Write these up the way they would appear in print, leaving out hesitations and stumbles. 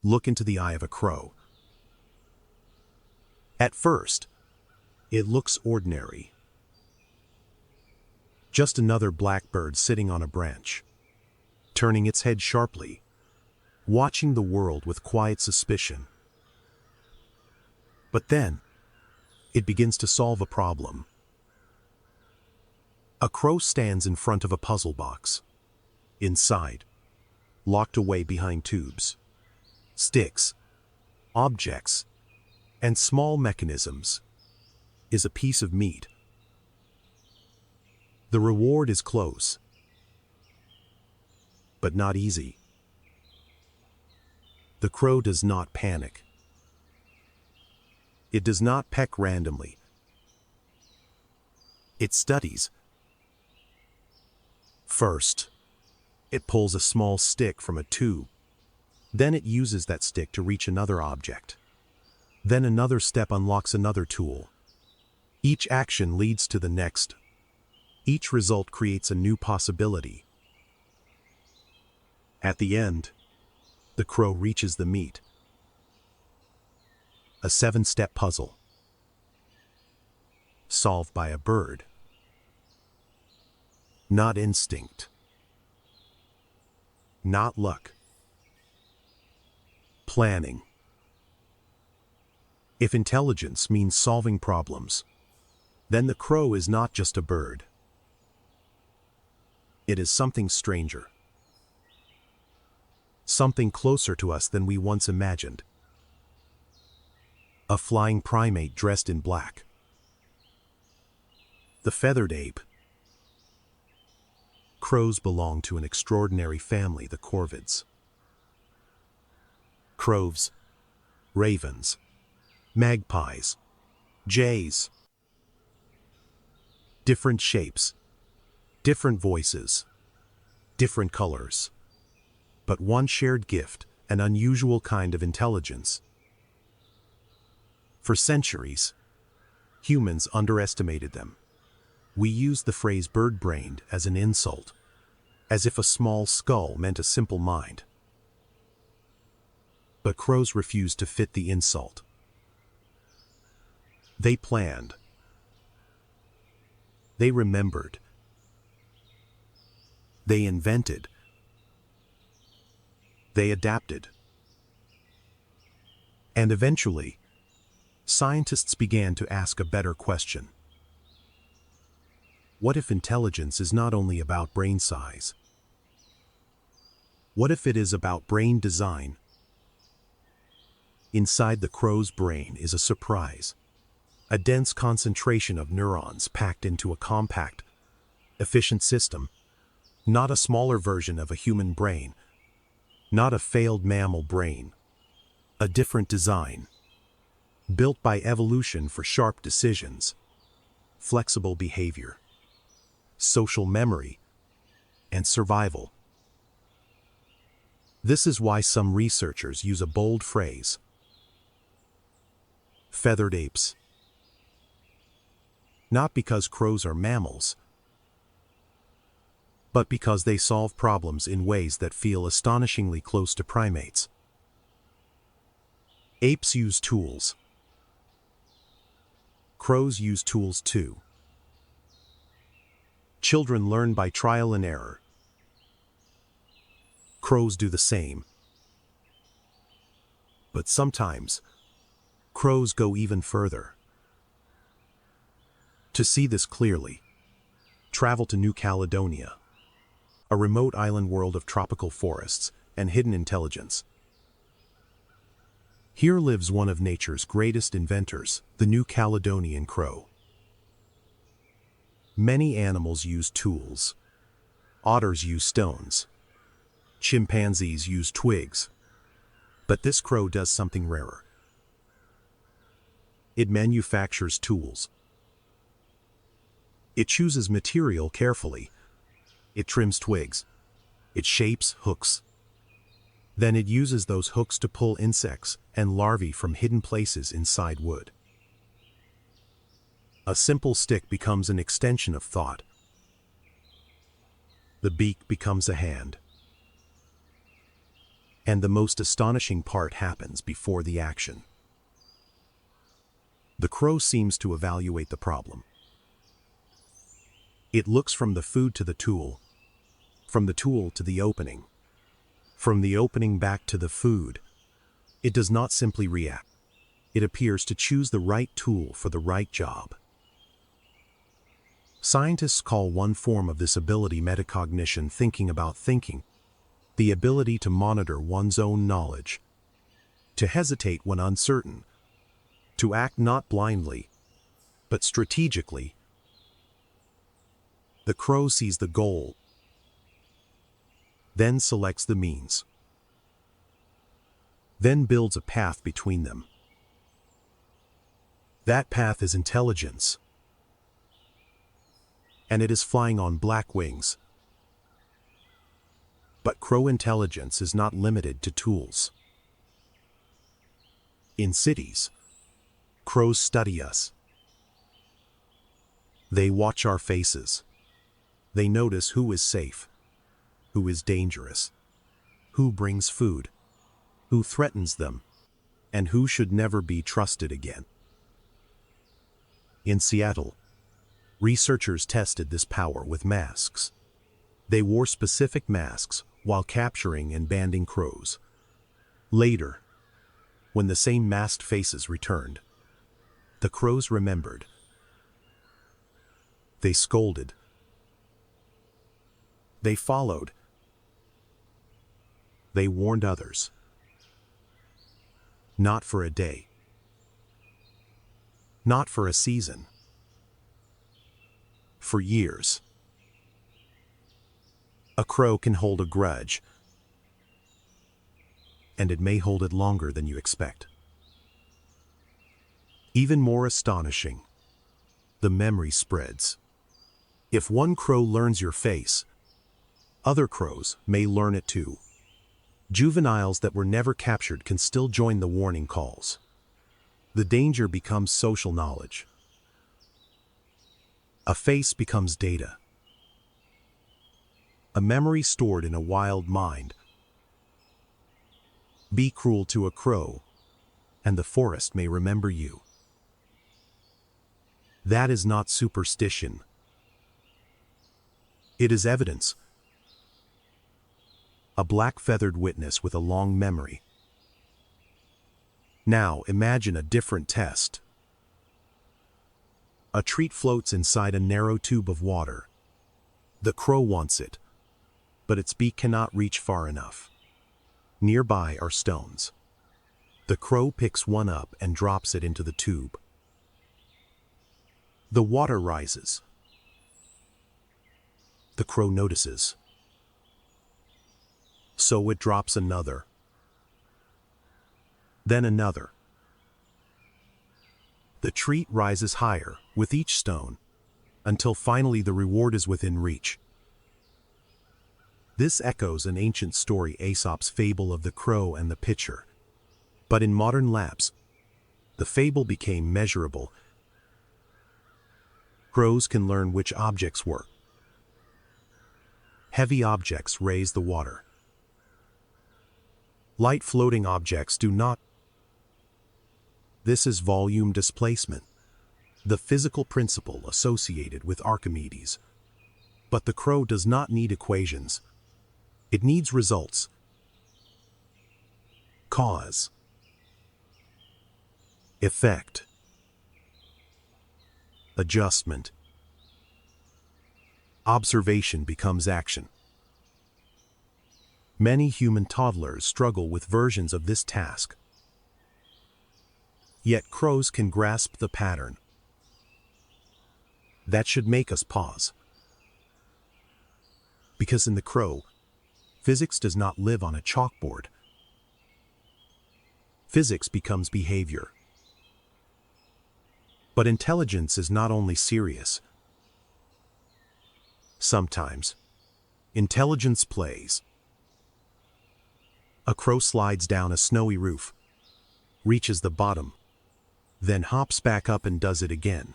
Look into the eye of a crow. At first, it looks ordinary. Just another blackbird sitting on a branch, turning its head sharply, watching the world with quiet suspicion. But then, it begins to solve a problem. A crow stands in front of a puzzle box. Inside, locked away behind tubes, sticks, objects, and small mechanisms, is a piece of meat. The reward is close, but not easy. The crow does not panic. It does not peck randomly. It studies. First, it pulls a small stick from a tube. Then it uses that stick to reach another object. Then another step unlocks another tool. Each action leads to the next. Each result creates a new possibility. At the end, the crow reaches the meat. A 7-step puzzle, solved by a bird. Not instinct. Not luck. Planning. If intelligence means solving problems, then the crow is not just a bird. It is something stranger. Something closer to us than we once imagined. A flying primate dressed in black. The feathered ape. Crows belong to an extraordinary family, the corvids. Crows, ravens, magpies, jays. Different shapes, different voices, different colors. But one shared gift, an unusual kind of intelligence. For centuries, humans underestimated them. We used the phrase bird-brained as an insult, as if a small skull meant a simple mind. But crows refused to fit the insult. They planned. They remembered. They invented. They adapted. And eventually, scientists began to ask a better question. What if intelligence is not only about brain size? What if it is about brain design? Inside the crow's brain is a surprise. A dense concentration of neurons packed into a compact, efficient system. Not a smaller version of a human brain. Not a failed mammal brain. A different design. Built by evolution for sharp decisions, flexible behavior, social memory, and survival. This is why some researchers use a bold phrase. Feathered apes. Not because crows are mammals, but because they solve problems in ways that feel astonishingly close to primates. Apes use tools. Crows use tools too. Children learn by trial and error. Crows do the same. But sometimes, crows go even further. To see this clearly, travel to New Caledonia, a remote island world of tropical forests and hidden intelligence. Here lives one of nature's greatest inventors, the New Caledonian crow. Many animals use tools. Otters use stones. Chimpanzees use twigs. But this crow does something rarer. It manufactures tools. It chooses material carefully. It trims twigs. It shapes hooks. Then it uses those hooks to pull insects and larvae from hidden places inside wood. A simple stick becomes an extension of thought. The beak becomes a hand. And the most astonishing part happens before the action. The crow seems to evaluate the problem. It looks from the food to the tool, from the tool to the opening, from the opening back to the food. It does not simply react. It appears to choose the right tool for the right job. Scientists call one form of this ability metacognition, thinking about thinking, the ability to monitor one's own knowledge, to hesitate when uncertain, to act not blindly, but strategically. The crow sees the goal, then selects the means, then builds a path between them. That path is intelligence, and it is flying on black wings. But crow intelligence is not limited to tools. In cities, crows study us. They watch our faces. They notice who is safe, who is dangerous, who brings food, who threatens them, and who should never be trusted again. In Seattle, researchers tested this power with masks. They wore specific masks while capturing and banding crows. Later, when the same masked faces returned, the crows remembered. They scolded. They followed. They warned others. Not for a day. Not for a season. For years. A crow can hold a grudge, and it may hold it longer than you expect. Even more astonishing, the memory spreads. If one crow learns your face, other crows may learn it too. Juveniles that were never captured can still join the warning calls. The danger becomes social knowledge. A face becomes data. A memory stored in a wild mind. Be cruel to a crow, and the forest may remember you. That is not superstition. It is evidence. A black-feathered witness with a long memory. Now imagine a different test. A treat floats inside a narrow tube of water. The crow wants it, but its beak cannot reach far enough. Nearby are stones. The crow picks one up and drops it into the tube. The water rises. The crow notices. So it drops another. Then another. The treat rises higher with each stone, until finally the reward is within reach. This echoes an ancient story, Aesop's fable of the crow and the pitcher. But in modern labs, the fable became measurable. Crows can learn which objects work. Heavy objects raise the water. Light floating objects do not. This is volume displacement, the physical principle associated with Archimedes. But the crow does not need equations. It needs results. Cause. Effect. Adjustment. Observation becomes action. Many human toddlers struggle with versions of this task. Yet crows can grasp the pattern. That should make us pause. Because in the crow, physics does not live on a chalkboard. Physics becomes behavior. But intelligence is not only serious. Sometimes, intelligence plays. A crow slides down a snowy roof, reaches the bottom, then hops back up and does it again.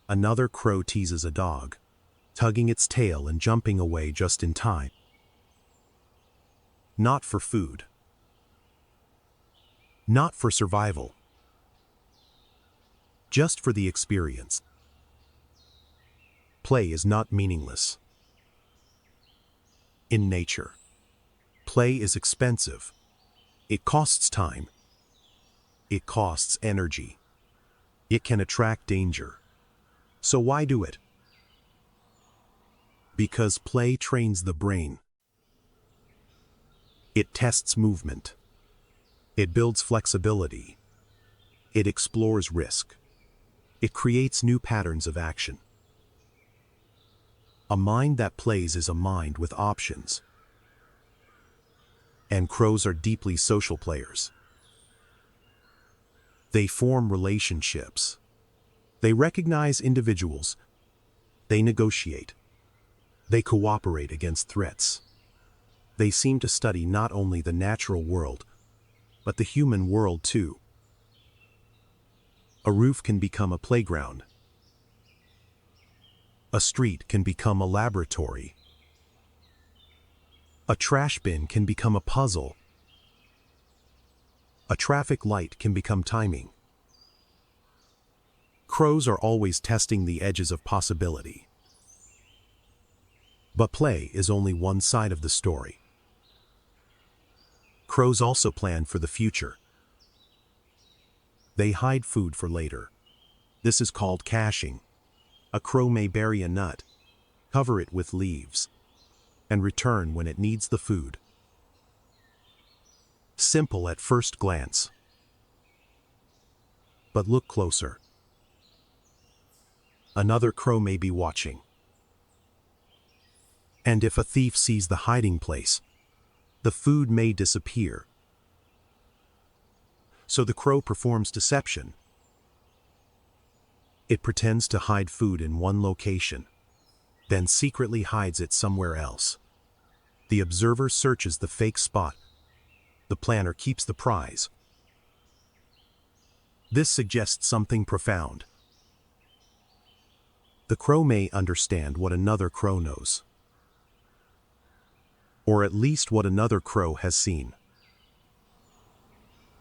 Another crow teases a dog, tugging its tail and jumping away just in time. Not for food. Not for survival. Just for the experience. Play is not meaningless. In nature, play is expensive. It costs time. It costs energy. It can attract danger. So why do it? Because play trains the brain. It tests movement. It builds flexibility. It explores risk. It creates new patterns of action. A mind that plays is a mind with options. And crows are deeply social players. They form relationships. They recognize individuals. They negotiate. They cooperate against threats. They seem to study not only the natural world, but the human world too. A roof can become a playground. A street can become a laboratory. A trash bin can become a puzzle. A traffic light can become timing. Crows are always testing the edges of possibility. But play is only one side of the story. Crows also plan for the future. They hide food for later. This is called caching. A crow may bury a nut, cover it with leaves, and return when it needs the food. Simple at first glance. But look closer. Another crow may be watching. And if a thief sees the hiding place, the food may disappear. So the crow performs deception. It pretends to hide food in one location, then secretly hides it somewhere else. The observer searches the fake spot. The planner keeps the prize. This suggests something profound. The crow may understand what another crow knows, or at least what another crow has seen.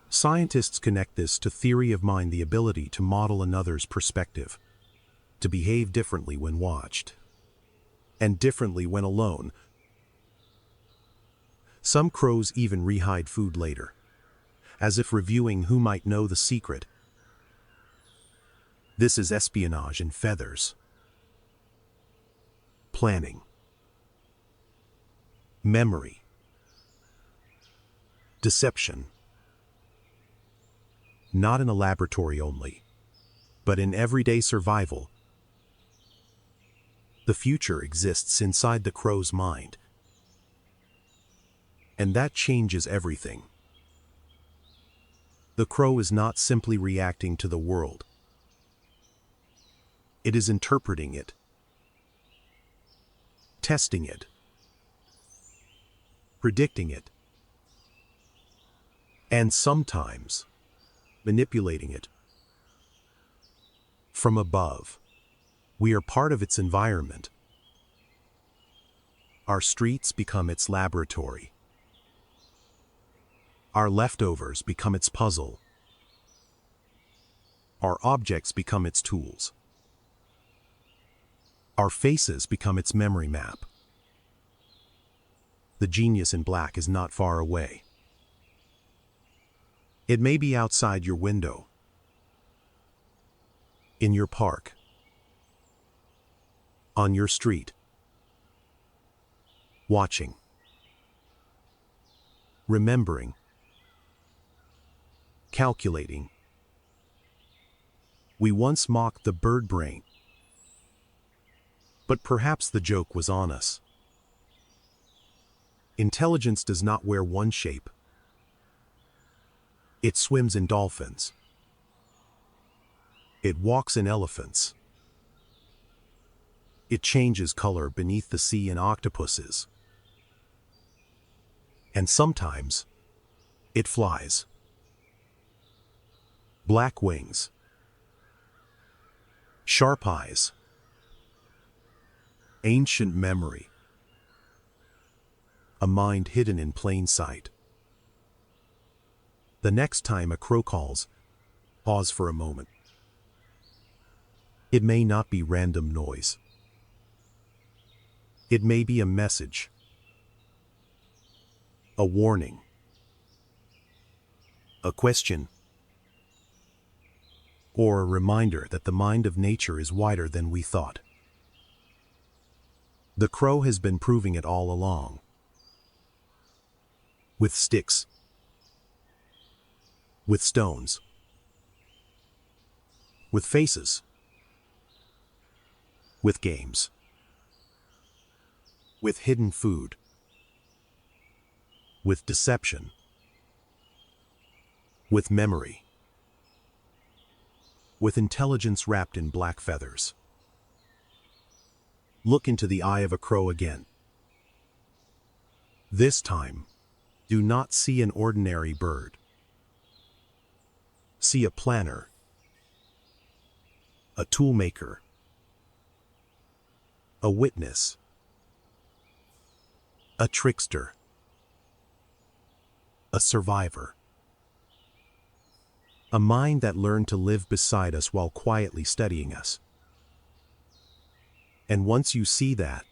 Scientists connect this to theory of mind, the ability to model another's perspective, to behave differently when watched, and differently when alone. Some crows even rehide food later, as if reviewing who might know the secret. This is espionage in feathers. Planning. Memory. Deception. Not in a laboratory only, but in everyday survival. The future exists inside the crow's mind. And that changes everything. The crow is not simply reacting to the world. It is interpreting it, testing it, predicting it, and sometimes manipulating it. From above, we are part of its environment. Our streets become its laboratory. Our leftovers become its puzzle. Our objects become its tools. Our faces become its memory map. The genius in black is not far away. It may be outside your window, in your park, on your street, watching, remembering, calculating. We once mocked the bird brain, but perhaps the joke was on us. Intelligence does not wear one shape. It swims in dolphins. It walks in elephants. It changes color beneath the sea in octopuses. And sometimes, it flies. Black wings. Sharp eyes. Ancient memory. a mind hidden in plain sight. The next time a crow calls, pause for a moment. It may not be random noise. It may be a message, a warning, a question, or a reminder that the mind of nature is wider than we thought. The crow has been proving it all along. With sticks, with stones, with faces, with games, with hidden food, with deception, with memory, with intelligence wrapped in black feathers. Look into the eye of a crow again. This time, do not see an ordinary bird. See a planner, a toolmaker, a witness, a trickster, a survivor. A mind that learned to live beside us while quietly studying us. And once you see that,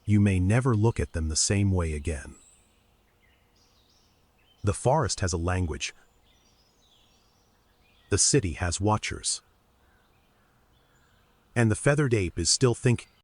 you may never look at them the same way again. The forest has a language. The city has watchers. And the feathered ape is still thinking.